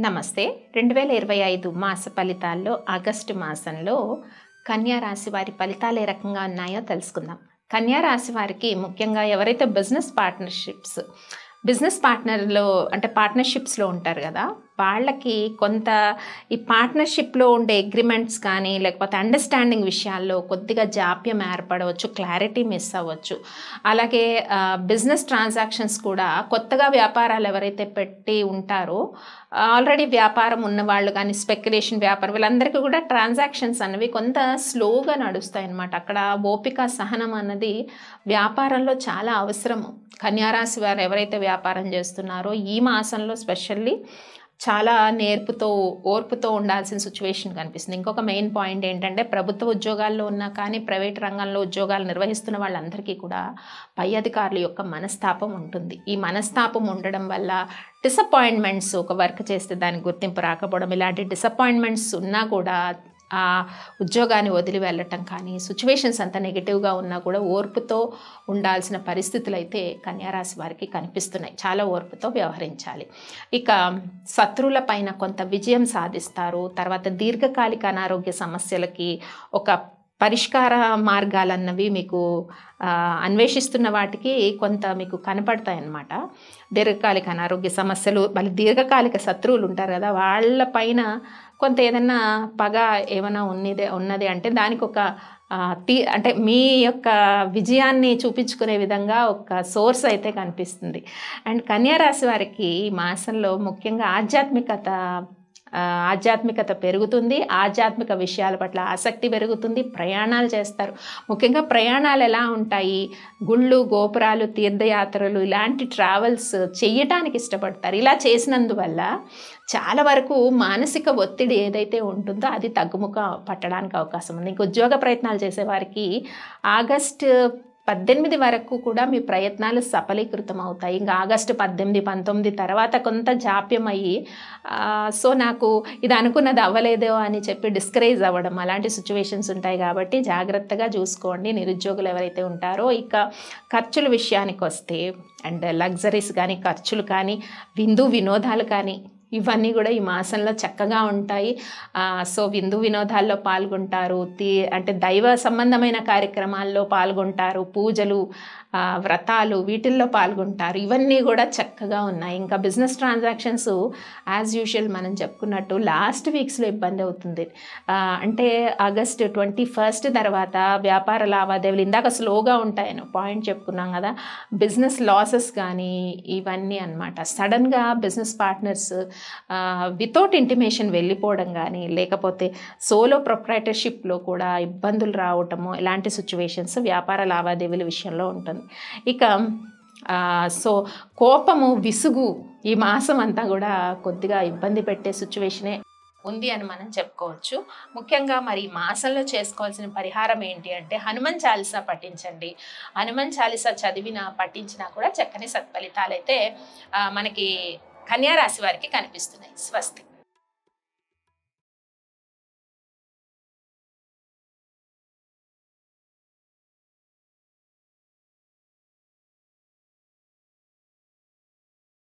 నమస్తే 2025 మాస ఫలితాల్లో ఆగస్టు మాసంలో కన్యా రాశి వారి ఫలితాలు ఏ రకంగా ఉన్నాయో తెలుసుకుందాం. కన్యా రాశి వారికి ముఖ్యంగా ఎవరైతే బిజినెస్ పార్ట్నర్లో అంటే పార్ట్నర్షిప్స్లో ఉంటారు కదా, వాళ్ళకి కొంత ఈ పార్ట్నర్షిప్లో ఉండే అగ్రిమెంట్స్ కానీ లేకపోతే అండర్స్టాండింగ్ విషయాల్లో కొద్దిగా జాప్యం ఏర్పడవచ్చు, క్లారిటీ మిస్ అవ్వచ్చు. అలాగే బిజినెస్ ట్రాన్సాక్షన్స్ కూడా కొత్తగా వ్యాపారాలు ఎవరైతే పెట్టి ఉంటారో ఆల్రెడీ వ్యాపారం ఉన్నవాళ్ళు కానీ స్పెక్యులేషన్ వ్యాపారం వీళ్ళందరికీ కూడా ట్రాన్సాక్షన్స్ అనేవి కొంత స్లోగా నడుస్తాయి అన్నమాట. అక్కడ ఓపిక సహనం అన్నది వ్యాపారంలో చాలా అవసరము. కన్యారాశి వారు ఎవరైతే వ్యాపారం చేస్తున్నారో ఈ మాసంలో స్పెషల్లీ చాలా ఓర్పుతో ఉండాల్సిన సిచ్యువేషన్ కనిపిస్తుంది. ఇంకొక మెయిన్ పాయింట్ ఏంటంటే ప్రభుత్వ ఉద్యోగాల్లో ఉన్నా కానీ ప్రైవేట్ రంగంలో ఉద్యోగాలు నిర్వహిస్తున్న వాళ్ళందరికీ కూడా పై అధికారుల యొక్క మనస్తాపం ఉంటుంది. ఈ మనస్తాపం ఉండడం వల్ల డిసప్పాయింట్మెంట్స్, ఒక వర్క్ చేస్తే దానికి గుర్తింపు రాకపోవడం, ఇలాంటి డిసప్పాయింట్మెంట్స్ ఉన్నా కూడా ఆ ఉద్యోగాన్ని వదిలి వెళ్ళటం కానీ సిచ్యువేషన్స్ అంత నెగిటివ్గా ఉన్నా కూడా ఓర్పుతో ఉండాల్సిన పరిస్థితులు అయితే కన్యారాశి వారికి కనిపిస్తున్నాయి. చాలా ఓర్పుతో వ్యవహరించాలి. ఇక శత్రువుల పైన కొంత విజయం సాధిస్తారు. తర్వాత దీర్ఘకాలిక అనారోగ్య సమస్యలకి ఒక పరిష్కార మార్గాలన్నవి మీకు అన్వేషిస్తున్న వాటికి కొంత మీకు కనపడతాయి అన్నమాట. దీర్ఘకాలిక అనారోగ్య సమస్యలు, మళ్ళీ దీర్ఘకాలిక శత్రువులు ఉంటారు కదా, వాళ్ళ పైన కొంత ఏదన్నా పగ ఏమైనా ఉన్నది అంటే దానికి ఒక అంటే మీ యొక్క విజయాన్ని చూపించుకునే విధంగా ఒక సోర్స్ అయితే కనిపిస్తుంది. అండ్ కన్యారాశి వారికి ఈ మాసంలో ముఖ్యంగా ఆధ్యాత్మికత పెరుగుతుంది. ఆధ్యాత్మిక విషయాల పట్ల ఆసక్తి పెరుగుతుంది. ప్రయాణాలు చేస్తారు. ముఖ్యంగా ప్రయాణాలు ఎలా ఉంటాయి, గుళ్ళు, గోపురాలు, తీర్థయాత్రలు ఇలాంటి ట్రావెల్స్ చేయటానికి ఇష్టపడతారు. ఇలా చేసినందువల్ల చాలా వరకు మానసిక ఒత్తిడి ఏదైతే ఉంటుందో అది తగ్గుముఖ పట్టడానికి అవకాశం ఉంది. ఇంక ఉద్యోగ ప్రయత్నాలు చేసేవారికి ఆగస్టు 18 వరకు కూడా మీ ప్రయత్నాలు సఫలీకృతం అవుతాయి. ఇంకా ఆగస్టు 18, 19 తర్వాత కొంత జాప్యం అయ్యి సో నాకు ఇది అనుకున్నది అవ్వలేదో అని చెప్పి డిస్కరేజ్ అవ్వడం అలాంటి సిచ్యువేషన్స్ ఉంటాయి. కాబట్టి జాగ్రత్తగా చూసుకోండి నిరుద్యోగులు ఎవరైతే ఉంటారో. ఇక ఖర్చుల విషయానికి వస్తే అండ్ లగ్జరీస్ కానీ ఖర్చులు కానీ వినోదాలు కానీ ఇవన్నీ కూడా ఈ మాసంలో చక్కగా ఉంటాయి. సో వినోదాల్లో పాల్గొంటారు, అంటే దైవ సంబంధమైన కార్యక్రమాల్లో పాల్గొంటారు, పూజలు, వ్రతాలు వీటిల్లో పాల్గొంటారు. ఇవన్నీ కూడా చక్కగా ఉన్నాయి. ఇంకా బిజినెస్ ట్రాన్సాక్షన్స్ యాజ్ యూజువల్ మనం చెప్పుకున్నట్టు లాస్ట్ వీక్స్లో ఇబ్బంది అవుతుంది. అంటే ఆగస్ట్ 21 తర్వాత వ్యాపార లావాదేవీలు ఇందాక స్లోగా ఉంటాయని పాయింట్ చెప్పుకున్నాం కదా, బిజినెస్ లాసెస్ కానీ ఇవన్నీ అన్నమాట. సడన్గా బిజినెస్ పార్ట్నర్స్ వితౌట్ ఇంటిమేషన్ వెళ్ళిపోవడం కానీ లేకపోతే సోలో ప్రొప్రైటర్షిప్లో కూడా ఇబ్బందులు రావటము ఇలాంటి సిచ్యువేషన్స్ వ్యాపార లావాదేవీల విషయంలో ఉంటుంది. ఇక సో కోపము, విసుగు ఈ మాసం అంతా కూడా కొద్దిగా ఇబ్బంది పెట్టే సిచ్యువేషనే ఉంది అని మనం చెప్పుకోవచ్చు. ముఖ్యంగా మరి ఈ మాసంలో చేసుకోవాల్సిన పరిహారం ఏంటి అంటే హనుమాన్ చాలీసా పఠించండి. హనుమాన్ చాలీసా పఠించినా కూడా చక్కని సత్ఫలితాలు అయితే మనకి కన్యా రాశి వారికి కనిపిస్తున్నాయి. స్వస్తి.